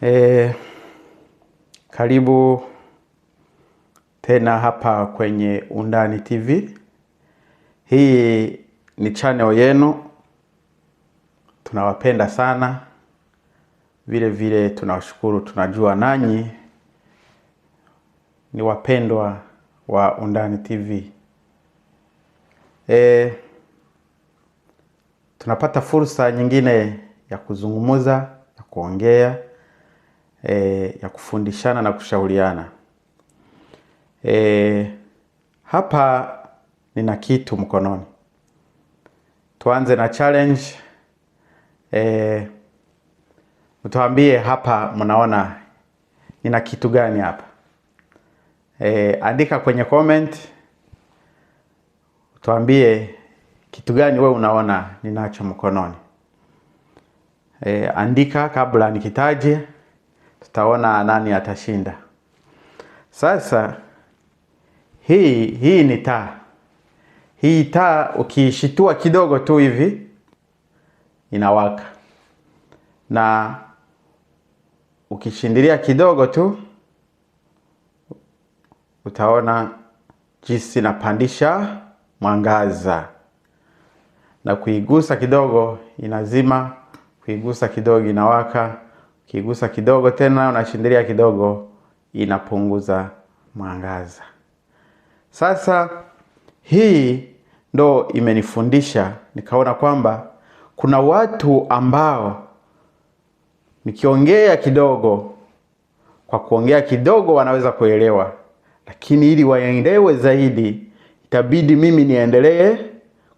E, Karibu tena hapa kwenye Undani TV. Hii ni channel yenu. Tunawapenda sana. Vile vile tunawashukuru, tunajua nanyi ni wapendwa wa Undani TV. Tunapata fursa nyingine ya kuzungumza, ya kuongea, ya kufundishana na kushauriana. Hapa nina kitu mkononi. Tuanze na challenge. Mtuambie hapa mnaona nina kitu gani hapa. Andika kwenye comment. Tuambie kitu gani wewe unaona ninacho mkononi. Andika kabla nikitaje. Tutaona nani atashinda. Sasa hii ni taa. Hii taa ukishitua kidogo tu hivi inawaka. Na ukishindilia kidogo tu utaona jinsi inapandisha mwangaza. Na kuigusa kidogo inazima, kuigusa kidogo inawaka, kuigusa kidogo tena unashindilia kidogo inapunguza mwangaza. Sasa hii ndo imenifundisha, nikaona kwamba kuna watu ambao nikiongea kidogo, kwa kuongea kidogo wanaweza kuelewa, lakini ili waelewe zaidi itabidi mimi niendelee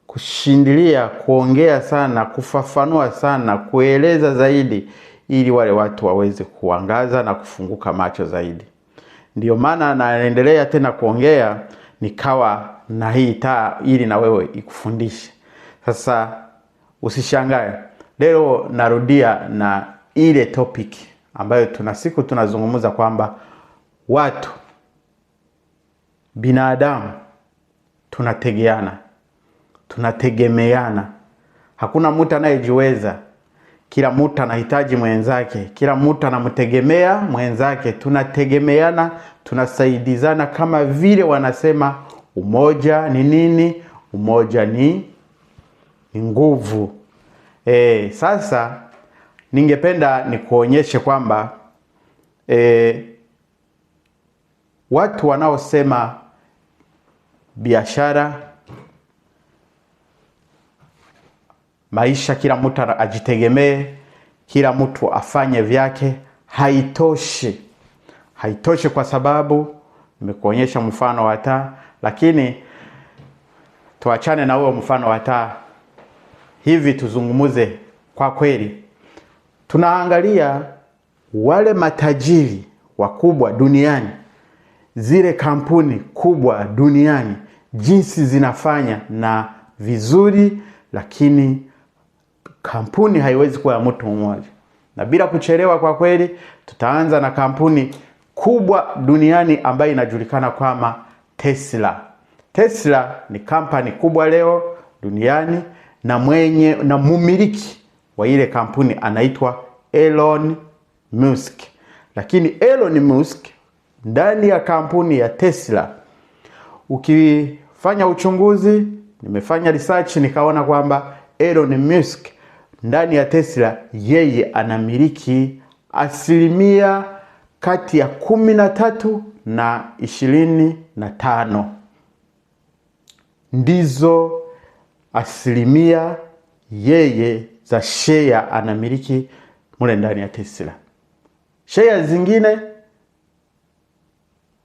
kushindilia, kuongea sana, kufafanua sana, kueleza zaidi ili wale watu waweze kuangaza na kufunguka macho zaidi. Ndio maana naendelea tena kuongea, nikawa na hii taa ili na wewe ikufundishe. Sasa usishangae. Leo narudia na ile topic ambayo tunazungumza kwamba watu binadamu tunategemeana. Hakuna mtu anayejiweza. Kila mtu anahitaji mwenzake. Kila mtu anamtegemea mwenzake. Tunategemeana, tunasaidizana, kama vile wanasema umoja ni nini? Umoja ni nguvu. Sasa ningependa nikuonyeshe kwamba watu wanaosema biashara, maisha, kila mtu ajitegemee, kila mtu afanye vyake, haitoshi. Haitoshi kwa sababu nimekuonyesha mfano wa taa, lakini tuachane na huo mfano wa taa. Hivi tuzungumuze kwa kweli. Tunaangalia wale matajiri wakubwa duniani, zile kampuni kubwa duniani, jinsi zinafanya na vizuri, lakini kampuni haiwezi kuwa ya mtu mmoja. Na bila kuchelewa kwa kweli, tutaanza na kampuni kubwa duniani ambayo inajulikana kama Tesla. Tesla ni kampani kubwa leo duniani, na mumiliki wa ile kampuni anaitwa Elon Musk. Lakini Elon Musk ndani ya kampuni ya Tesla, ukifanya uchunguzi, nimefanya research nikaona kwamba Elon Musk ndani ya Tesla yeye anamiliki asilimia kati ya 13 na 25. Ndizo asilimia yeye za share anamiliki mule ndani ya Tesla. Share zingine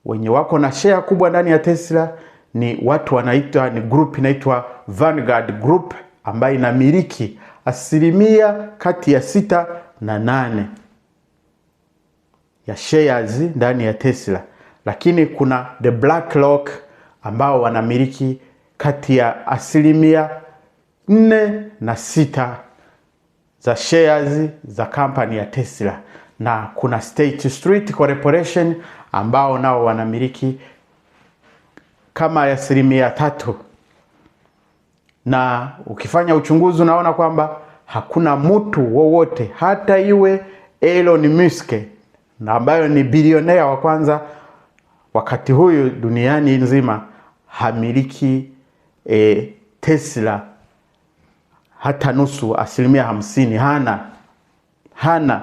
wenye wako na share kubwa ndani ya Tesla ni watu wanaitwa, ni group inaitwa Vanguard Group ambayo inamiliki asilimia kati ya 6 na 8 ya shares ndani ya Tesla. Lakini kuna the BlackRock ambao wanamiliki kati ya asilimia 4 na 6 za shares za kampani ya Tesla. Na kuna State Street Corporation ambao nao wanamiliki kama asilimia 3. Na ukifanya uchunguzi unaona kwamba hakuna mtu wowote, hata iwe Elon Musk, na ambayo ni bilionea wa kwanza wakati huyu duniani nzima, hamiliki Tesla hata nusu, 50%, hana.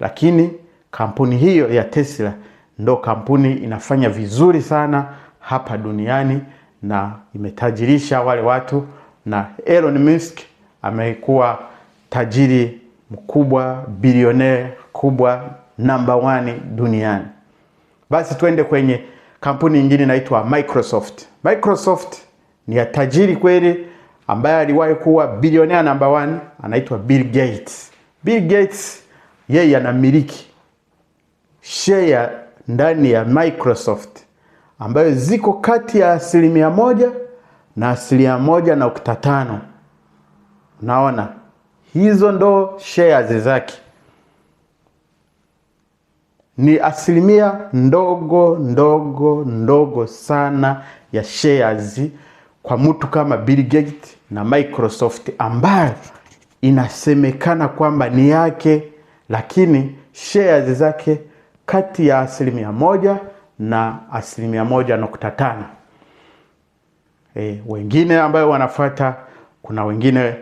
Lakini kampuni hiyo ya Tesla ndo kampuni inafanya vizuri sana hapa duniani na imetajirisha wale watu, na Elon Musk amekuwa tajiri mkubwa, bilionea kubwa, number 1 duniani. Basi twende kwenye kampuni nyingine inaitwa Microsoft. Microsoft ni ya tajiri kweli ambaye aliwahi kuwa bilionea number 1, anaitwa Bill Gates. Bill Gates yeye anamiliki share ndani ya Microsoft ambayo ziko kati ya 1% na 1.5%. Naona hizo ndo shares zake. Ni asilimia ndogo sana ya shares kwa mtu kama Bill Gates na Microsoft, ambayo inasemekana kwamba ni yake, lakini shares zake kati ya 1% na 1.5%. Wengine ambayo wanafuata, kuna wengine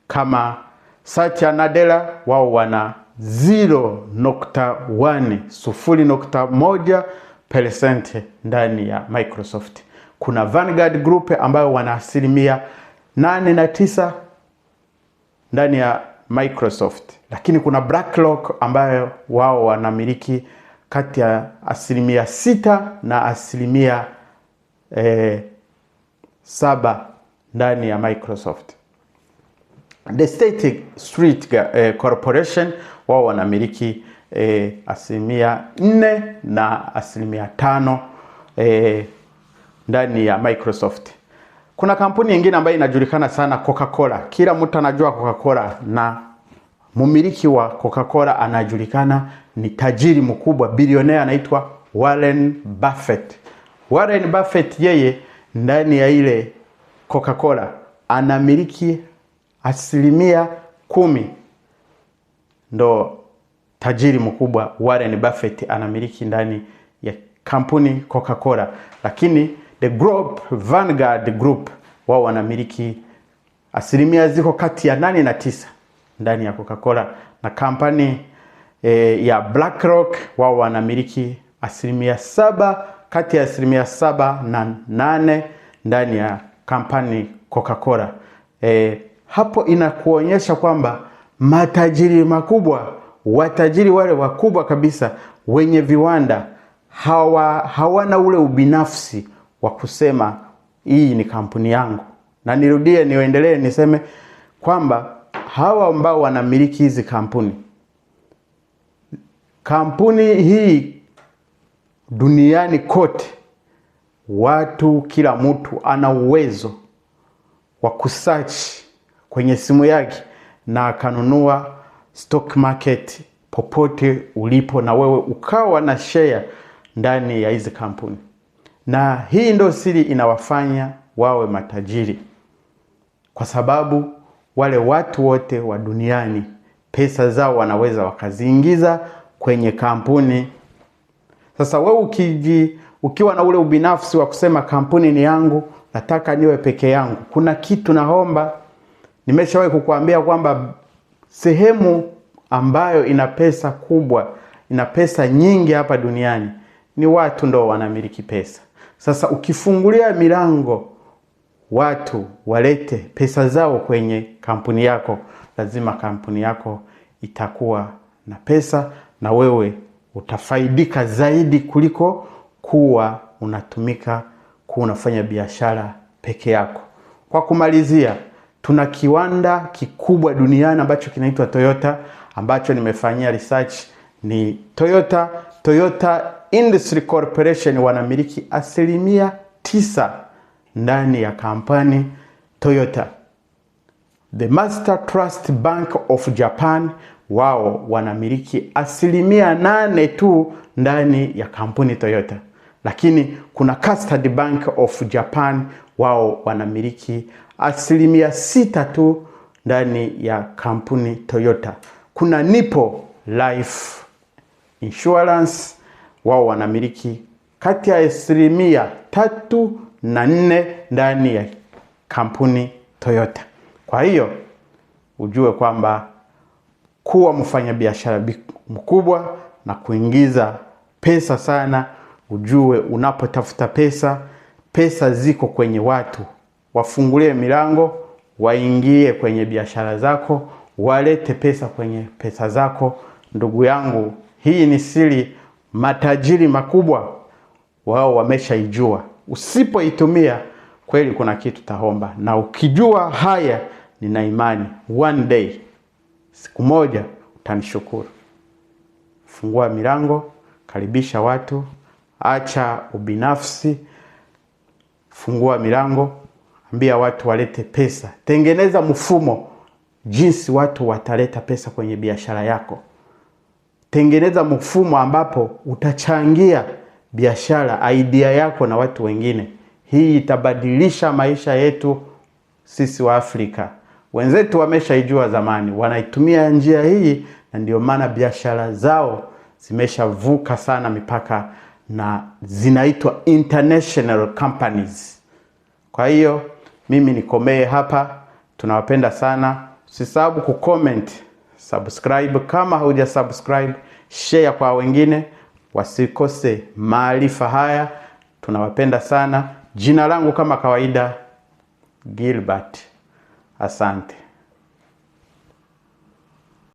kama Satya Nadella, wao wana 0.1% ndani ya Microsoft. Kuna Vanguard Group ambayo wana 8 na 9 ndani ya Microsoft. Lakini kuna BlackRock ambayo wao wanamiliki kati ya 6% na 7% ndani ya Microsoft. The State Street Corporation wao wanamiliki 4% na 5% ndani ya Microsoft. Kuna kampuni nyingine ambayo inajulikana sana, Coca-Cola. Kila mtu anajua Coca-Cola, na mumiliki wa Coca-Cola anajulikana, ni tajiri mkubwa, bilionea, anaitwa Warren Buffett. Warren Buffett yeye ndani ya ile Coca-Cola anamiliki 10%. Ndo tajiri mkubwa Warren Buffett anamiliki ndani ya kampuni Coca-Cola. Lakini the group, Vanguard Group, wao wanamiliki 8% ziko kati ya 8 na 9 ndani ya Coca-Cola. Na kampani ya BlackRock wao wanamiliki 7% kati ya 7% na 8 ndani ya kampani Coca-Cola. Hapo inakuonyesha kwamba matajiri makubwa, watajiri wale wakubwa kabisa wenye viwanda, hawana ule ubinafsi wa kusema hii ni kampuni yangu. Na nirudie niendelee niseme kwamba hawa ambao wanamiliki hizi kampuni hii duniani kote, watu, kila mtu ana uwezo wa kusearch kwenye simu yake na akanunua stock market popote ulipo, na wewe ukawa na share ndani ya hizi kampuni. Na hii ndio siri inawafanya wawe matajiri, kwa sababu wale watu wote wa duniani pesa zao wanaweza wakaziingiza kwenye kampuni. Sasa wewe ukiwa na ule ubinafsi wa kusema kampuni ni yangu, nataka niwe peke yangu, kuna kitu naomba. Nimeshawahi kukuambia kwamba sehemu ambayo ina pesa kubwa, ina pesa nyingi hapa duniani, ni watu ndo wanamiliki pesa. Sasa ukifungulia milango watu walete pesa zao kwenye kampuni yako, lazima kampuni yako itakuwa na pesa, na wewe utafaidika zaidi kuliko kuwa unatumika kuwa unafanya biashara peke yako. Kwa kumalizia, tuna kiwanda kikubwa duniani ambacho kinaitwa Toyota, ambacho nimefanyia research. Ni Toyota Industry Corporation wanamiliki 9% ndani ya kampani Toyota. The Master Trust Bank of Japan wao wanamiliki 8% tu ndani ya kampuni Toyota. Lakini kuna Custard Bank of Japan wao wanamiliki 6% tu ndani ya kampuni Toyota. Kuna Nippon Life Insurance. Wao wanamiliki kati ya 3% na 4% ndani ya kampuni Toyota. Kwa hiyo ujue kwamba kuwa mfanyabiashara mkubwa na kuingiza pesa sana, ujue unapotafuta pesa ziko kwenye watu. Wafungulie milango, waingie kwenye biashara zako, walete pesa kwenye pesa zako. Ndugu yangu, hii ni siri matajiri makubwa wao wameshaijua. Usipoitumia kweli kuna kitu tahomba. Na ukijua haya, nina imani one day, siku moja utanishukuru. Fungua milango, karibisha watu, acha ubinafsi. Fungua milango, ambia watu walete pesa. Tengeneza mfumo jinsi watu wataleta pesa kwenye biashara yako. Tengeneza mfumo ambapo utachangia biashara, idea yako na watu wengine. Hii itabadilisha maisha yetu sisi wa Afrika. Wenzetu wameshaijua zamani, wanaitumia njia hii, na ndio maana biashara zao zimeshavuka sana mipaka na zinaitwa international companies. Kwa hiyo mimi nikomee hapa. Tunawapenda sana. Usisahau kucomment, subscribe kama hauja subscribe, share kwa wengine wasikose maarifa haya. Tunawapenda sana. Jina langu kama kawaida Gilbert. Asante.